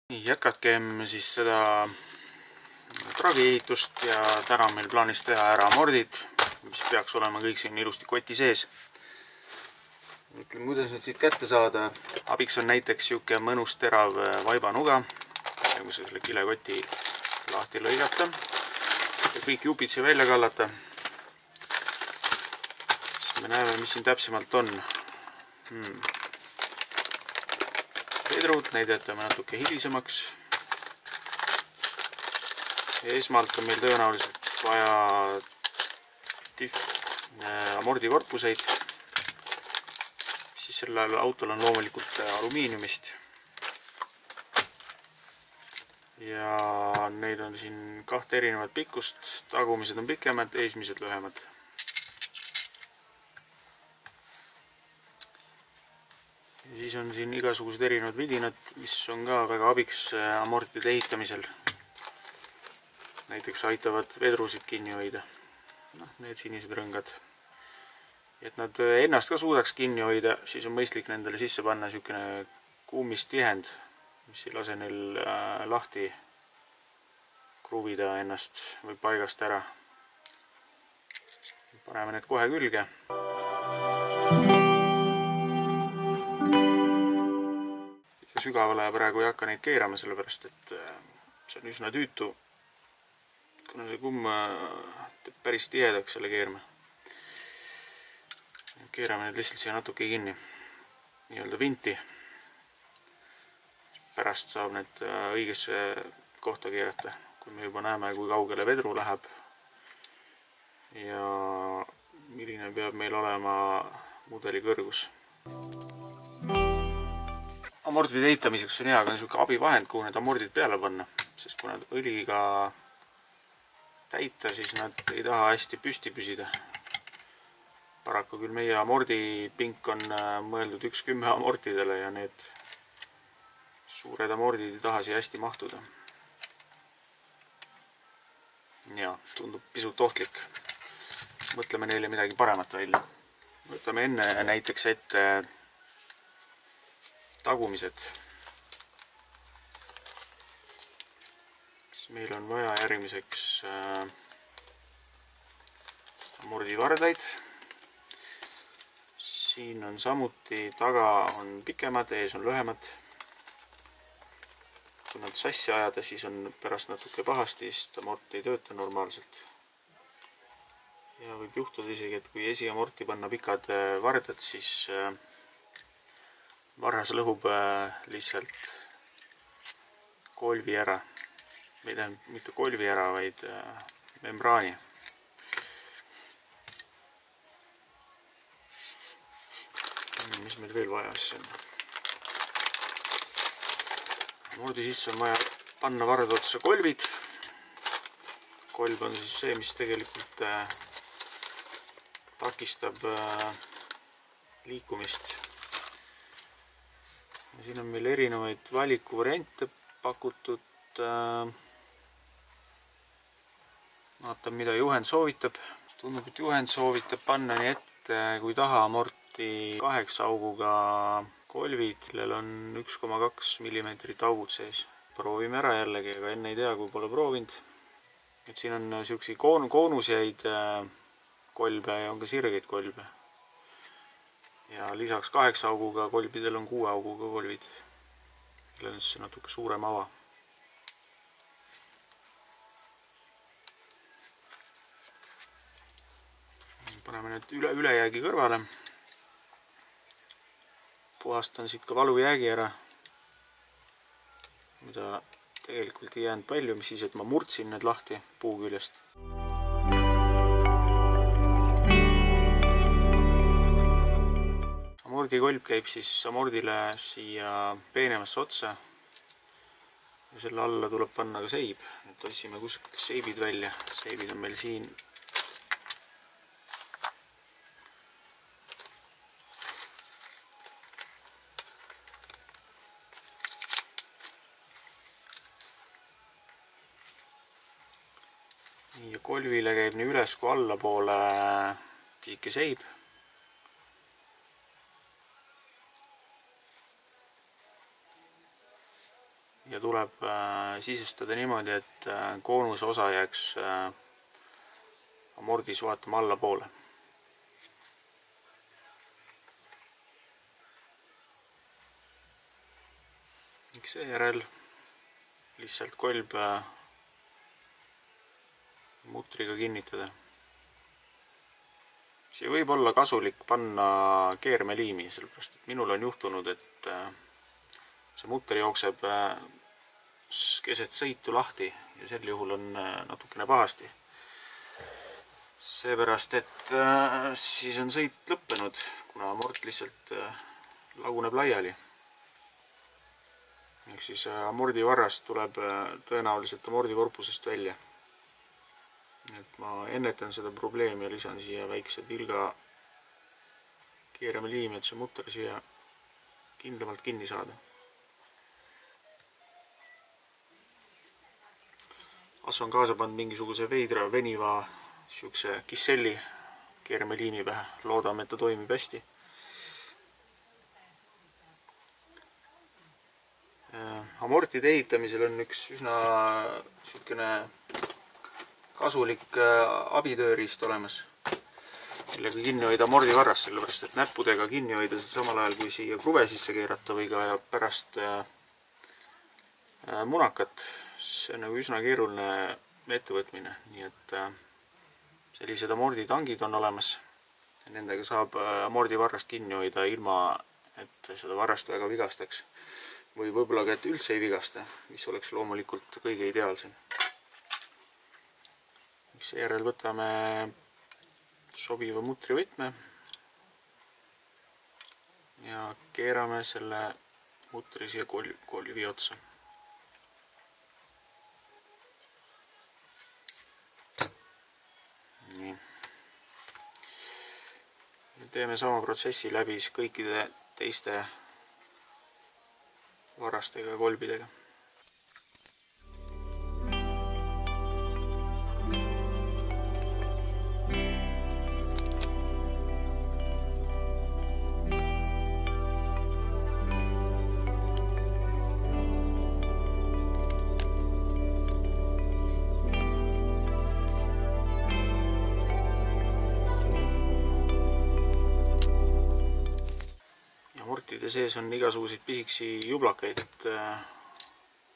Jätkakem siis seda tragi ehitust ja täna on meil plaanis teha ära amordid, mis peaks olema kõik siin ilusti koti sees. Mõtleme, kuidas need siit kätte saada. Abiks on näiteks siuke mõnus terav vaibanuga, kui selle kilekoti lahti lõigata ja kõik jupid siia välja kallata. Siis me näeme, mis siin täpsemalt on. Vedrud, neid jätame natuke hilisemaks. Esmalt on meil tõenäoliselt vaja amordikorpuseid. Siis sellel autol on loomulikult alumiiniumist. Ja neid on siin 2 erinevat pikkust. Tagumised on pikemad, eesmised lühemad. Ja siis on siin igasugused erinevad vidinad, mis on ka väga abiks amordide ehitamisel. Näiteks aitavad vedrusid kinni hoida. Need sinised rõngad. Et nad ennast ka suudaks kinni hoida, siis on mõistlik nendele sisse panna niisugune kuumistihend, mis ei lase neil lahti kruvida ennast või paigast ära. Paneme need kohe külge. Sügavale praegu ei hakka neid keerama, sellepärast et see on üsna tüütu, kuna see kumm teeb päris tihedaks selle keerma. Keerame need lihtsalt siia natuke kinni, nii-öelda vinti. Pärast saab need õigesse kohta keerata, kui me juba näeme, kui kaugele vedru läheb ja milline peab meil olema mudeli kõrgus. Amordide ehitamiseks on hea ka niisugune abivahend, kuhu need amordid peale panna, sest kui nad õliga täita, siis nad ei taha hästi püsti püsida. Paraku küll meie amordipink on mõeldud 1-10 amortidele ja need suured amordid ei taha siia hästi mahtuda. Ja, tundub pisut ohtlik. Mõtleme neile midagi paremat välja. Võtame enne näiteks ette tagumised. Meil on vaja järgmiseks amordivardaid. Siin on samuti, taga on pikemad, ees on lühemad. Kui nad sassi ajada, siis on pärast natuke pahasti, sest amort ei tööta normaalselt. Ja võib juhtuda isegi, et kui esiamorti panna pikad vardad, siis varras lõhub lihtsalt kolvi ära. Mitte kolvi ära, vaid membraani. Mis meil veel vaja siis on? Amordi sisse on vaja panna varda otsa kolvid. Kolb on siis see, mis tegelikult takistab liikumist. Ja siin on meil erinevaid valikuvariante pakutud. Vaatan, mida juhend soovitab. Tundub, et juhend soovitab panna nii ette, kui taha amorti 8 auguga kolvid, millel on 1,2 mm augud sees. Proovime ära jällegi, aga enne ei tea, kui pole proovinud. Et siin on niisuguseid koonuseid kolbe ja on ka sirgeid kolbe. Ja lisaks 8 auguga kolbidel on 6 auguga kolvid. Millel on siis natuke suurem ava. Paneme need ülejäägi kõrvale. Puhastan siit ka valujäägi ära, mida tegelikult ei jäänud palju, mis siis, et ma murdsin need lahti puu küljest. Amordikolb käib siis amordile siia peenemasse otsa ja selle alla tuleb panna ka seib. Nüüd otsime kuskilt seibid välja. Seibid on meil siin. Ja kolvile käib nii üles kui allapoole pisike seib. ja tuleb sisestada niimoodi, et koonuse osa jääks amordis vaatama allapoole. Seejärel lihtsalt kolb mutriga kinnitada. Siia võib olla kasulik panna keermeliimi, sellepärast et minul on juhtunud, et see mutter jookseb keset sõitu lahti ja sel juhul on natukene pahasti. Seepärast, et siis on sõit lõppenud, kuna amort lihtsalt laguneb laiali. Ehk siis amordivarrast tuleb tõenäoliselt amordikorpusest välja. Et ma ennetan seda probleemi ja lisan siia väikse tilga keermeliimi, et see mutter siia kindlamalt kinni saada. Asu on kaasa pannud mingisuguse veidra veniva siukse kisselli keermeliimi pähe. Loodame, et ta toimib hästi. Amortide ehitamisel on üks üsna siukene kasulik abitööriist olemas, millega kinni hoida amordivarrast, sellepärast et näppudega kinni hoida samal ajal, kui siia kruve sisse keerata või ka pärast munakat. See on nagu üsna keeruline ettevõtmine, nii et sellised amorditangid on olemas. Nendega saab amordivarrast kinni hoida ilma, et seda varrast väga vigastaks. Või võib-olla ka, et üldse ei vigasta, mis oleks loomulikult kõige ideaalsem. Seejärel võtame sobiva mutrivõtme ja keerame selle mutri siia kolvi otsa. Nii. Teeme sama protsessi läbi kõikide teiste varastega ja kolbidega. Amortide sees on igasuguseid pisiksi jublakaid, et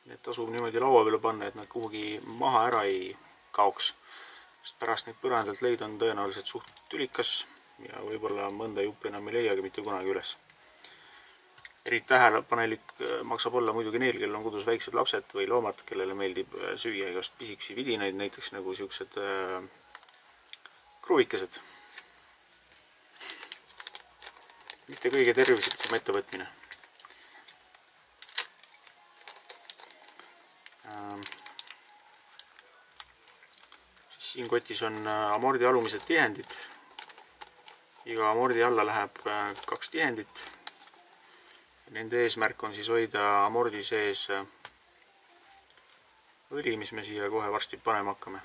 need tasub niimoodi laua peale panna, et nad kuhugi maha ära ei kaoks. Sest pärast neid põrandalt leida on tõenäoliselt suht tülikas ja võib-olla mõnda juppi enam ei leiagi mitte kunagi üles. Eriti tähelepanelik maksab olla muidugi neil, kellel on kodus väiksed lapsed või loomad, kellele meeldib süüa igast pisiksi vidinaid, näiteks nagu siuksed kruvikesed. Mitte kõige tervislikum ettevõtmine. Siin kotis on amordi alumised tihendid. Iga amordi alla läheb 2 tihendit. Nende eesmärk on siis hoida amordi sees õli, mis me siia kohe varsti panema hakkame.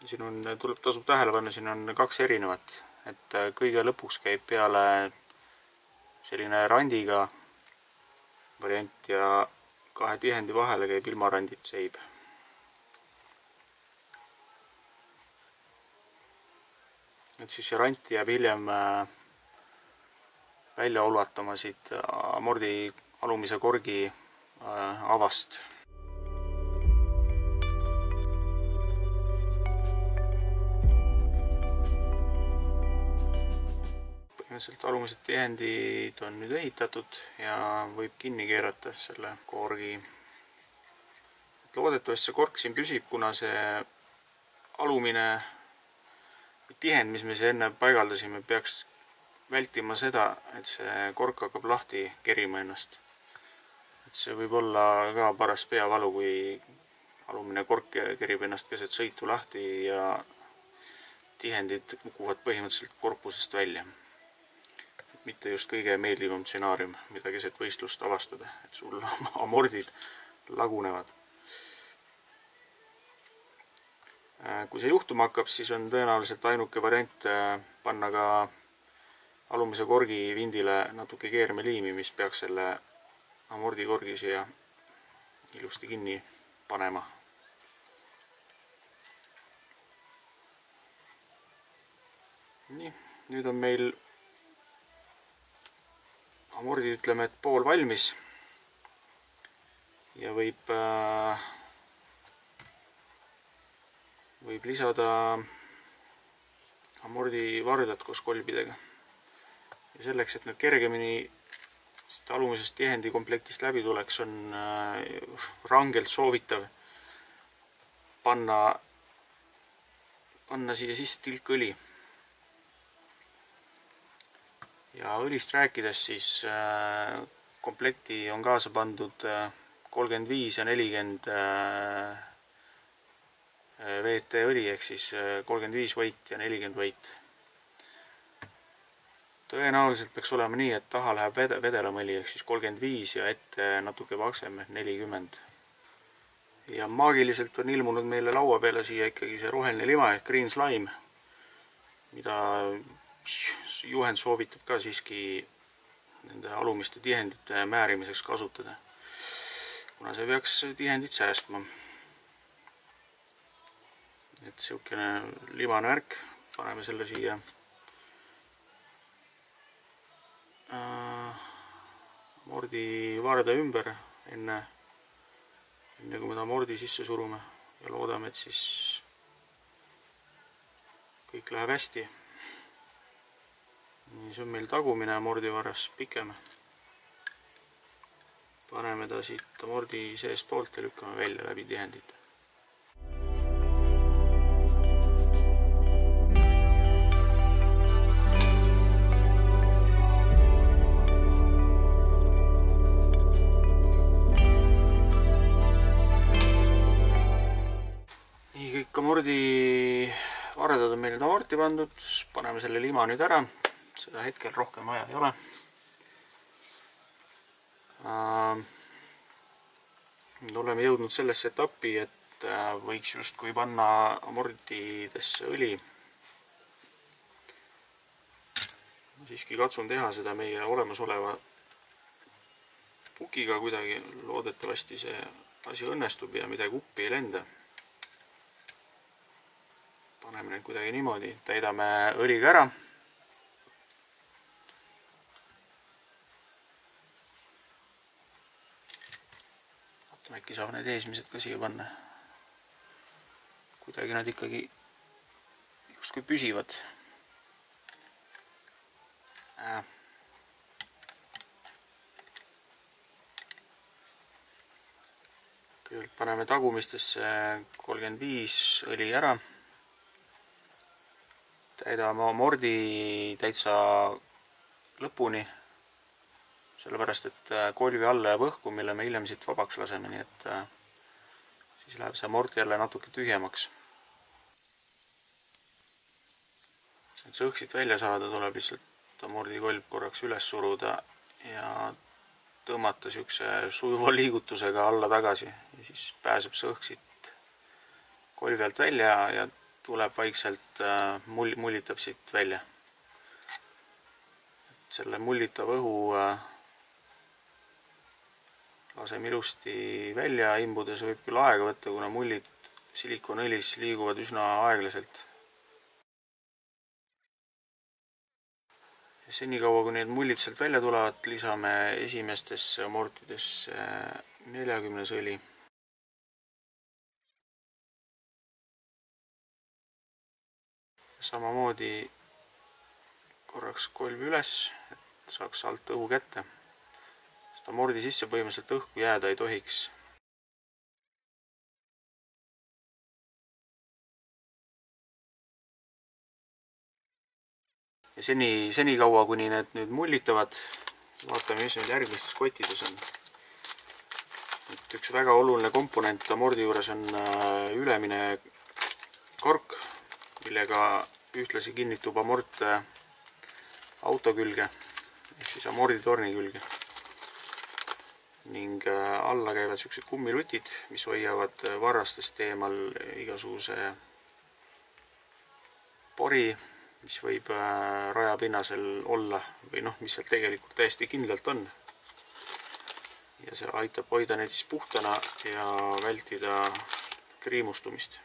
Siin tasub tähele panna, siin on 2 erinevat, et kõige lõpuks käib peale selline randiga variant ja 2 tihendi vahele käib ilma randit seib. Et siis see rant jääb hiljem välja ulatama siit amordi alumise korgi avast. Alumised tihendid on nüüd ehitatud ja võib kinni keerata selle korgi. Loodetavasti see kork siin püsib, kuna see alumine tihend, mis me enne paigaldasime, peaks vältima seda, et see kork hakkab lahti kerima ennast. Et see võib olla ka paras peavalu, kui alumine kork kerib ennast keset sõitu lahti ja tihendid kukuvad põhimõtteliselt korpusest välja. mitte just kõige meeldivam stsenaarium, mida keset võistlust avastada, et sul amordid lagunevad. Kui see juhtuma hakkab, siis on tõenäoliselt ainuke variant panna ka alumise korgi vindile natuke keermeliimi, mis peaks selle amordikorgi siia ilusti kinni panema. Nii, nüüd on meil amordi, ütleme, et pool valmis ja võib lisada amordi vardat koos kolbidega. Ja selleks, et need kergemini alumisest tihendi komplektist läbi tuleks, on rangelt soovitav panna siia sisse tilkõli. Ja õlist rääkides, siis komplekti on kaasa pandud 35 ja 40 VT õli, ehk siis 35 võit ja 40 võit. Tõenäoliselt peaks olema nii, et taha läheb vedelamõli, ehk siis 35 ja ette natuke paksem, 40. Ja maagiliselt on ilmunud meile laua peale siia ikkagi see roheline lima ehk green slime, mida juhend soovitab ka siiski nende alumiste tihendite määrimiseks kasutada, kuna see peaks tihendit säästma. Et siukene limane värk, paneme selle siia amordi varda ümber enne kui me ta amordi sisse surume ja loodame, et siis kõik läheb hästi. Nii, see on meil tagumine amordi varras pikem. Paneme ta siit amordi seest poolt ja lükkame välja läbi tihendit. Kõik amordi vardad on meil nüüd amorti pandud, paneme selle lima nüüd ära, seda hetkel rohkem vaja ei ole. Oleme jõudnud sellesse etappi, et võiks justkui panna amordidesse õli. Siiski katsun teha seda meie olemasoleva pukiga kuidagi, loodetavasti see asi õnnestub ja midagi uppi ei lenda. Paneme need kuidagi niimoodi, täidame õliga ära. Äkki saab need eesmised ka siia panna. Kuidagi nad ikkagi justkui püsivad. Kõigepealt paneme tagumistesse 35 õli ära. Täidame amordi täitsa lõpuni, sellepärast et kolvi alla jääb õhku, mille me hiljem siit vabaks laseme, nii et siis läheb see amorti jälle natuke tühjemaks. Et see õhk siit välja saada, tuleb lihtsalt amordi kolb korraks üles suruda ja tõmmata siukse sujuva liigutusega alla tagasi ja siis pääseb see õhk siit kolvi alt välja ja tuleb vaikselt, mullitab siit välja. Selle mullitava õhu laseme ilusti välja imbuda, see võib küll aega võtta, kuna mullid silikonõlis liiguvad üsna aeglaselt. Senikaua, kui need mullid sealt välja tulevad, lisame esimestesse amortidesse 40 õli. Samamoodi korraks kolvi üles, et saaks alt õhu kätte. Sest amordi sisse põhimõtteliselt õhku jääda ei tohiks. Ja senikaua, kuni need nüüd mullitavad, vaatame, mis nüüd järgmistes kottides on. Et üks väga oluline komponent amordi juures on ülemine kork, millega ühtlasi kinnitub amort auto külge. ehk siis amorditorni külge. Ning alla käivad siuksed kummilutid, mis hoiavad varrastest eemal igasuguse pori, mis võib rajapinnasel olla või noh, mis seal tegelikult täiesti kindlalt on. Ja see aitab hoida neid siis puhtana ja vältida kriimustumist.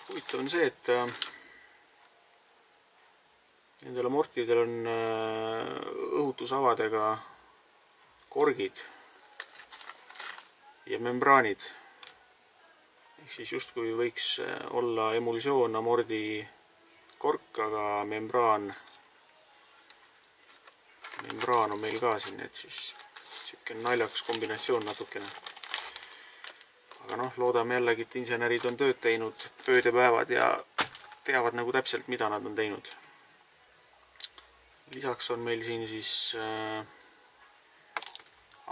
Huvitav on see, et nendel amortidel on õhutusavadega korgid ja membraanid. Ehk siis justkui võiks olla emulsioon amordi kork, aga membraan on meil ka siin, et siis siuke naljakas kombinatsioon natukene. Aga noh, loodame jällegi, et insenerid on tööd teinud ööd ja päevad ja teavad nagu täpselt, mida nad on teinud. Lisaks on meil siin siis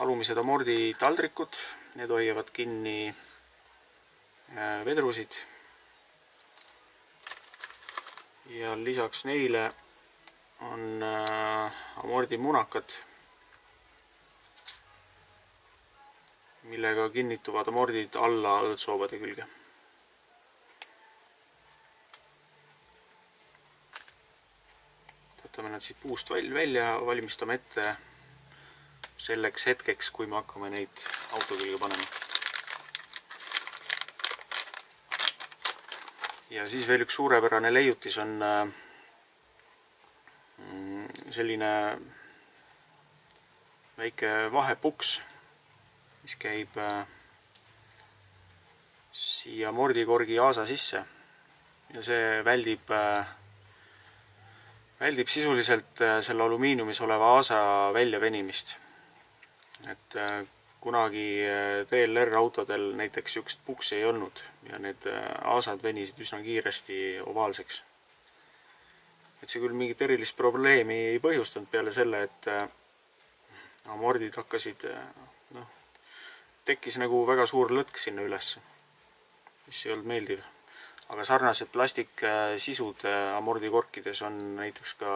alumised amordi taldrikud, need hoiavad kinni vedrusid. Ja lisaks neile on amordi munakad, millega kinnituvad amordid alla õõtsoobade külge. Võtame nad siit puust välja, valmistame ette selleks hetkeks, kui me hakkame neid auto külge panema. Ja siis veel üks suurepärane leiutis on selline väike vahepuks, mis käib siia amordikorgi aasa sisse ja see väldib sisuliselt selle alumiiniumis oleva aasa väljavenimist. Et kunagi DLR autodel näiteks siukest puksi ei olnud ja need aasad venisid üsna kiiresti ovaalseks. Et see küll mingit erilist probleemi ei põhjustanud peale selle, et amordid hakkasid, tekkis nagu väga suur lõtk sinna üles, mis ei olnud meeldiv. Aga sarnased plastiksisud amordikorkides on näiteks ka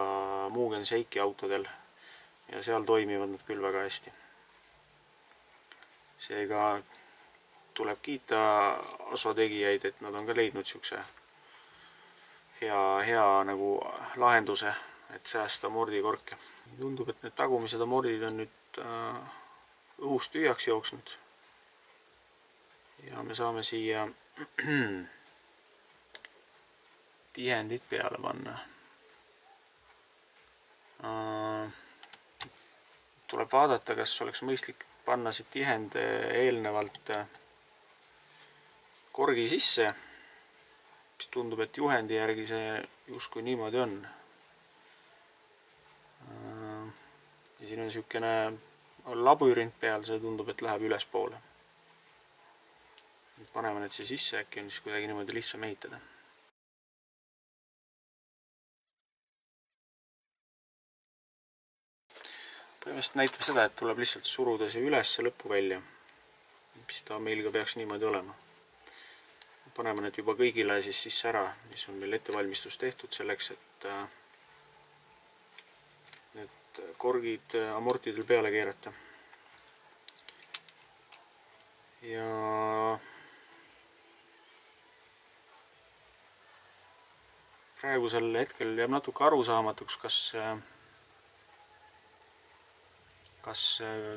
Mugen Seiki autodel ja seal toimivad nad küll väga hästi. Seega tuleb kiita Aso tegijaid, et nad on ka leidnud siukse hea nagu lahenduse, et säästa amordikorke. Tundub, et need tagumised amordid on nüüd õhust tühjaks jooksnud. Ja me saame siia tihendid peale panna. Tuleb vaadata, kas oleks mõistlik panna see tihend eelnevalt korgi sisse. Mis tundub, et juhendi järgi see justkui niimoodi on. Ja siin on siukene labürint peal, see tundub, et läheb ülespoole. Paneme need siia sisse, äkki on siis kuidagi niimoodi lihtsam ehitada. Põhimõtteliselt näitab seda, et tuleb lihtsalt suruda see üles lõppu välja. Mis ta meil ka peaks niimoodi olema. Paneme need juba kõigile siis sisse ära, mis on meil ettevalmistus tehtud selleks, et need korgid amortidel peale keerata. Ja praegusel hetkel jääb natuke arusaamatuks, kas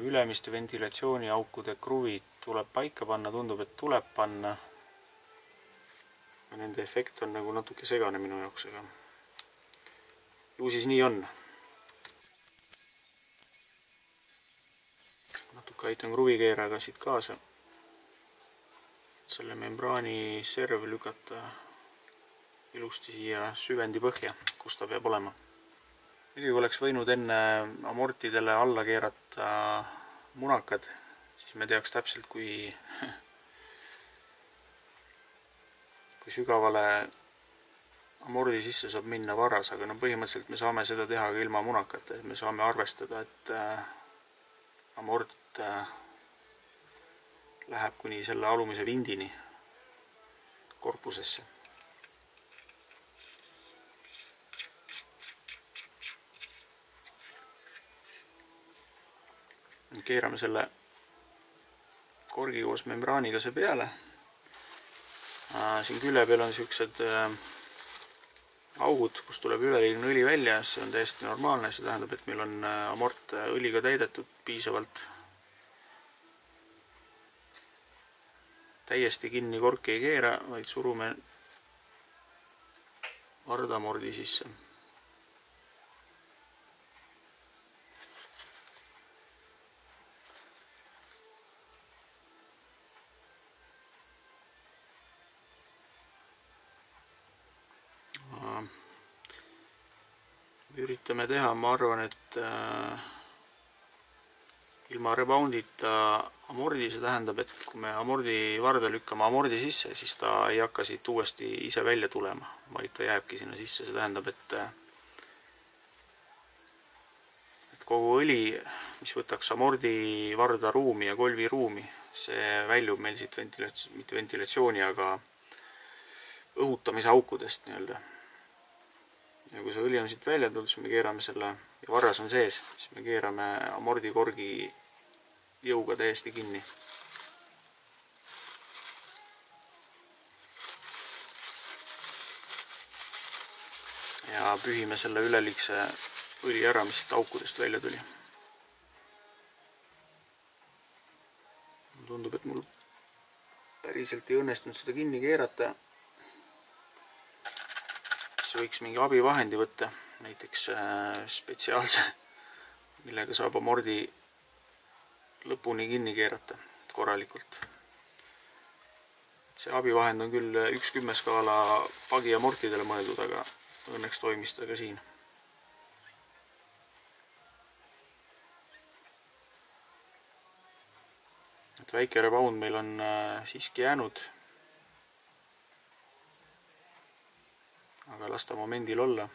ülemiste ventilatsiooniaukude kruvid tuleb paika panna, tundub, et tuleb panna. Nende efekt on nagu natuke segane minu jaoks, aga ju siis nii on. Natuke aitan kruvikeeraga siit kaasa. Selle membraani serv lükata ilusti siia süvendi põhja, kus ta peab olema. Muidugi oleks võinud enne amortidele alla keerata munakad, siis me teaks täpselt, kui sügavale amordi sisse saab minna varras, aga põhimõtteliselt me saame seda teha ka ilma munakata, et me saame arvestada, et amort läheb kuni selle alumise vindini korpusesse. Keerame selle korgi koos membraaniga see peale. Siin külje peal on siuksed augud, kus tuleb üleliigne õli välja, see on täiesti normaalne, see tähendab, et meil on amort õliga täidetud piisavalt. Täiesti kinni korki ei keera, vaid surume vardamordi sisse. Üritame teha, ma arvan, et ilma reboundita amordi, see tähendab, et kui me amordi varda lükkame amordi sisse, siis ta ei hakka siit uuesti ise välja tulema, vaid ta jääbki sinna sisse. See tähendab, et kogu õli, mis võtaks amordi varda ruumi ja kolvi ruumi, see väljub meil siit mitte ventilatsiooni, aga õhutamise aukudest nii-öelda. Ja kui see õli on siit välja tulnud, siis me keerame selle, ja varras on sees, siis me keerame amordi korgi jõuga täiesti kinni. Ja pühime selle üleliigse õli ära, mis siit aukudest välja tuli. Tundub, et mul päriselt ei õnnestunud seda kinni keerata. Võiks mingi abivahendi võtta, näiteks spetsiaalse, millega saab amordi lõpuni kinni keerata korralikult. See abivahend on küll 1/10 skaala pagi amortidele mõeldud, aga õnneks toimis ta ka siin. Et väike rebound meil on siiski jäänud. Aga las ta momendil olla.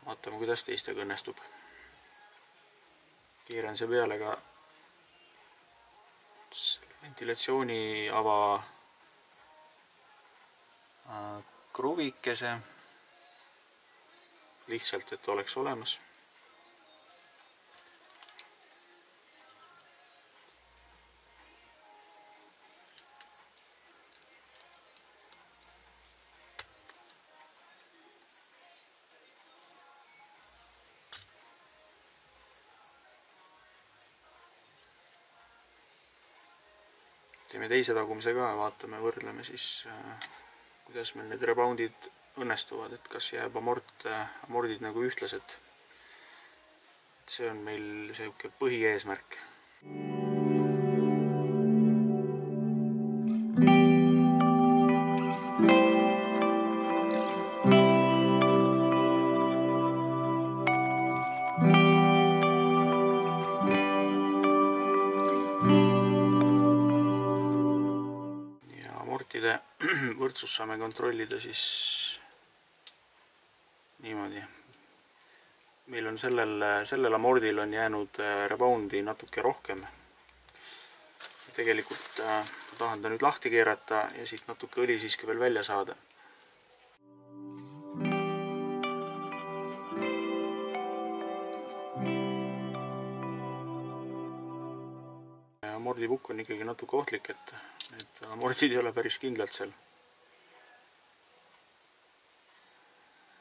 Vaatame, kuidas teistega õnnestub. Keeran see peale ka ventilatsiooni ava kruvikese. Lihtsalt, et oleks olemas. Teeme teise tagumise ka ja vaatame, võrdleme siis, kuidas meil need reboundid õnnestuvad, et kas jääb amordid nagu ühtlased. See on meil selline põhieesmärk. Võrdsus saame kontrollida siis niimoodi. Meil on sellel amordil on jäänud reboundi natuke rohkem. Tegelikult tahan ta nüüd lahti keerata ja siit natuke õli siiski veel välja saada. Amordipukk on ikkagi natuke ohtlik, et amordid ei ole päris kindlalt seal.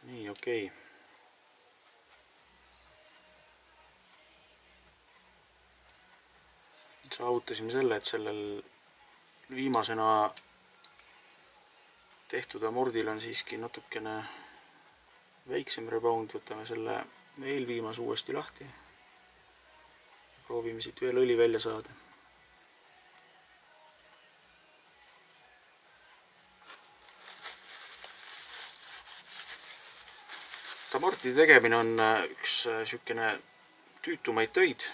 Nii, okei. Saavutasime selle, et sellel viimasena tehtud amordil on siiski natukene väiksem rebound. Võtame selle eelviimas uuesti lahti. Proovime siit veel õli välja saada. Amorti tegemine on üks sükene tüütumaid töid,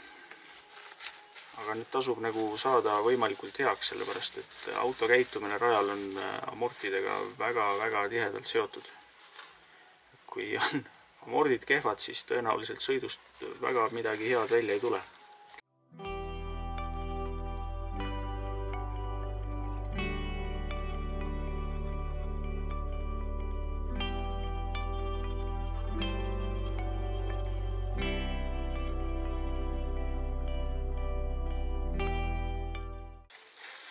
aga nüüd tasub nagu saada võimalikult heaks, sellepärast et auto käitumine rajal on amortidega väga-väga tihedalt seotud. Kui on amordid kehvad, siis tõenäoliselt sõidust väga midagi head välja ei tule.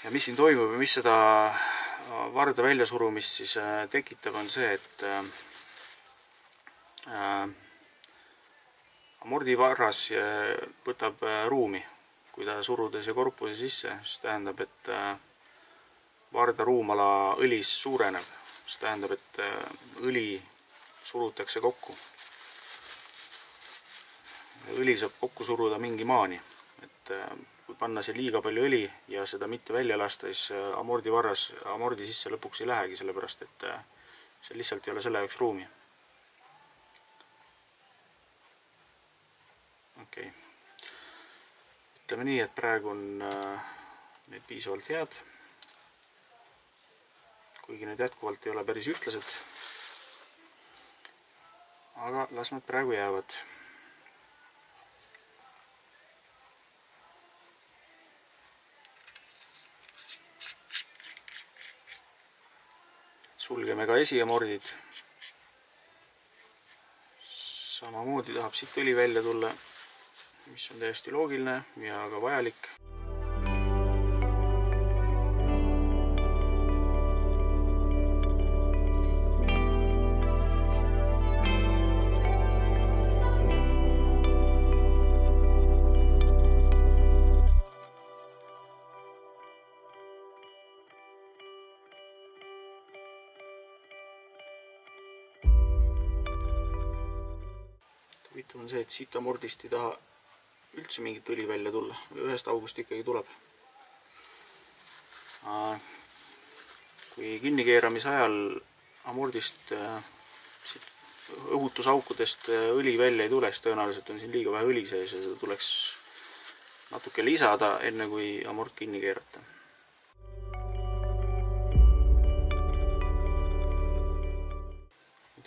Ja mis siin toimub ja mis seda varda väljasurumist siis tekitab, on see, et amordivarras võtab ruumi. Kui ta suruda siia korpuse sisse, siis tähendab, et varda ruumala õlis suureneb. See tähendab, et õli surutakse kokku. Õli saab kokku suruda mingi maani. Et kui panna siia liiga palju õli ja seda mitte välja lasta, siis amordi sisse lõpuks ei lähegi, sellepärast et see lihtsalt ei ole selle jaoks ruumi. Okei. Ütleme nii, et praegu on need piisavalt head. Kuigi need jätkuvalt ei ole päris ütlased. Aga las nad praegu jäävad. Sulgeme ka esiamordid. Samamoodi tahab siit õli välja tulla, mis on täiesti loogiline ja ka vajalik. Huvitav on see, et siit amordist ei taha üldse mingit õli välja tulla. Ühest august ikkagi tuleb. Kui kinnikeeramise ajal amordist õhutusaukudest õli välja ei tule, siis tõenäoliselt on siin liiga vähe õli sees ja seda tuleks natuke lisada, enne kui amort kinni keerata.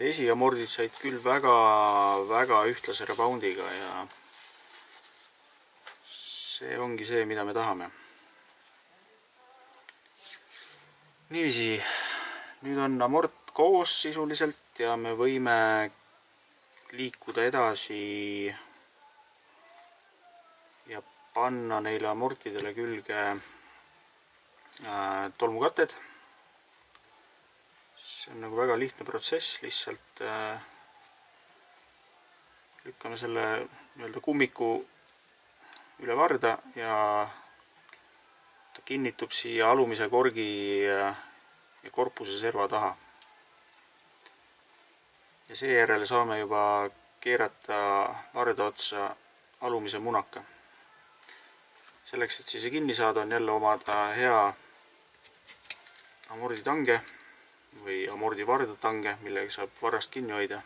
Esiamordid said küll väga ühtlase reboundiga ja see ongi see, mida me tahame. Niiviisi, nüüd on amort koos sisuliselt ja me võime liikuda edasi ja panna neile amortidele külge tolmukatted. See on nagu väga lihtne protsess, lihtsalt lükkame selle kummiku üle varda ja ta kinnitub siia alumise korgi ja korpuse serva taha. Ja seejärel saame juba keerata varda otsa alumise munaka. Selleks, et see kinni saada, on jälle omada hea amorditange või amordivardatange, millega saab varrast kinni hoida,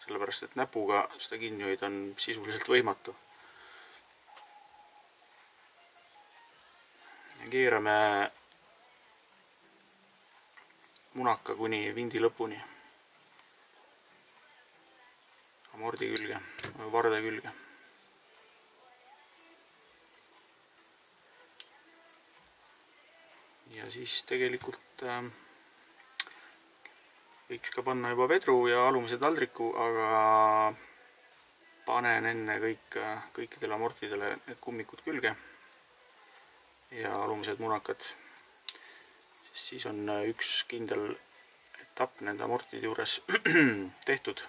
sellepärast et näpuga seda kinni hoida on sisuliselt võimatu. Keerame munaka kuni vindi lõpuni amordi külge, varda külge. Ja siis tegelikult võiks ka panna juba vedru ja alumise taldriku, aga panen enne kõikidele amortidele need kummikud külge ja alumised munakad. Sest siis on üks kindel etapp nende amortide juures tehtud.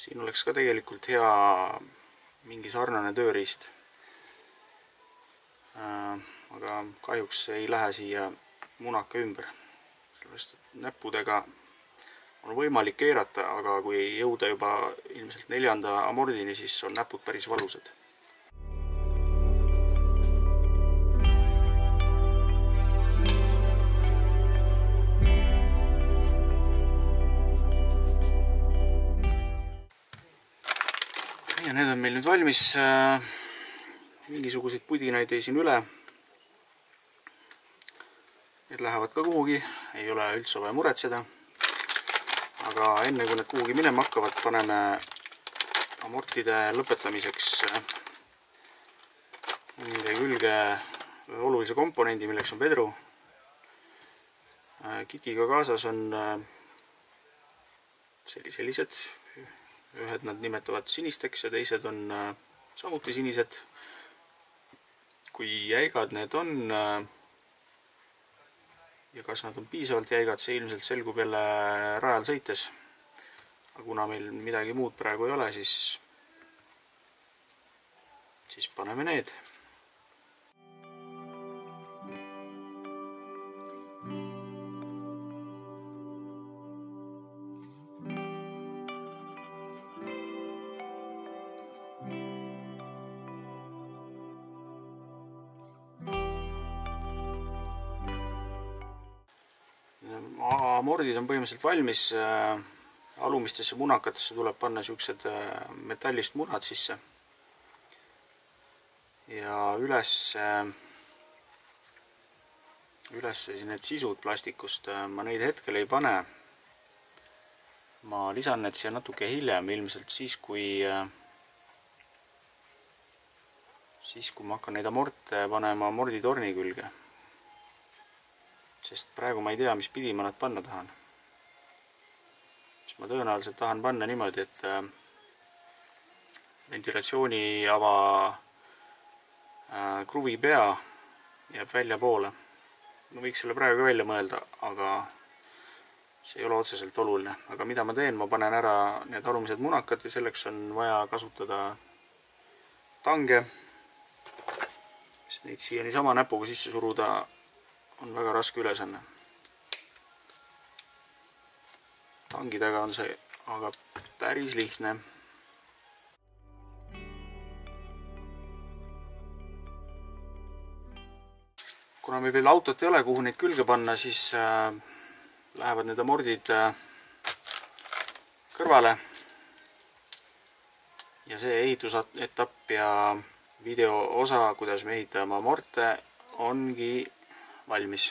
Siin oleks ka tegelikult hea mingi sarnane tööriist, aga kahjuks ei lähe siia munaka ümber. Sellepärast, et näppudega on võimalik keerata, aga kui jõuda juba ilmselt 4. amordini, siis on näpud päris valusad. Ja need on meil nüüd valmis, mingisuguseid pudinaid jäi siin üle. Need lähevad ka kuhugi, ei ole üldse vaja muretseda. Aga enne kui need kuhugi minema hakkavad, paneme amortide lõpetamiseks nende külge olulise komponendi, milleks on vedru. Kitiga kaasas on sellised, ühed nad nimetavad sinisteks ja teised on samuti sinised. Kui jäigad need on ja kas nad on piisavalt jäigad, see ilmselt selgub jälle rajal sõites. Aga kuna meil midagi muud praegu ei ole, siis paneme need. Amordid on põhimõtteliselt valmis. Alumistesse munakatesse tuleb panna siuksed metallist munad sisse. Ja ülesse siin need sisud plastikust, ma neid hetkel ei pane. Ma lisan need siia natuke hiljem, ilmselt siis, kui ma hakkan neid amorte panema amorditorni külge. Sest praegu ma ei tea, mis pidi ma nad panna tahan. Ma tõenäoliselt tahan panna niimoodi, et ventilatsiooniava kruvi pea jääb välja poole. Ma võiks selle praegu välja mõelda, aga see ei ole otseselt oluline. Aga mida ma teen, ma panen ära need alumised munakad ja selleks on vaja kasutada tange. Sest neid siia niisama näpuga sisse suruda on väga raske ülesanne. Tangidega on see aga päris lihtne. Kuna meil veel autot ei ole, kuhu neid külge panna, siis lähevad need amordid kõrvale. Ja see ehitusetapp ja video osa, kuidas me ehitame amorte, ongi valmis.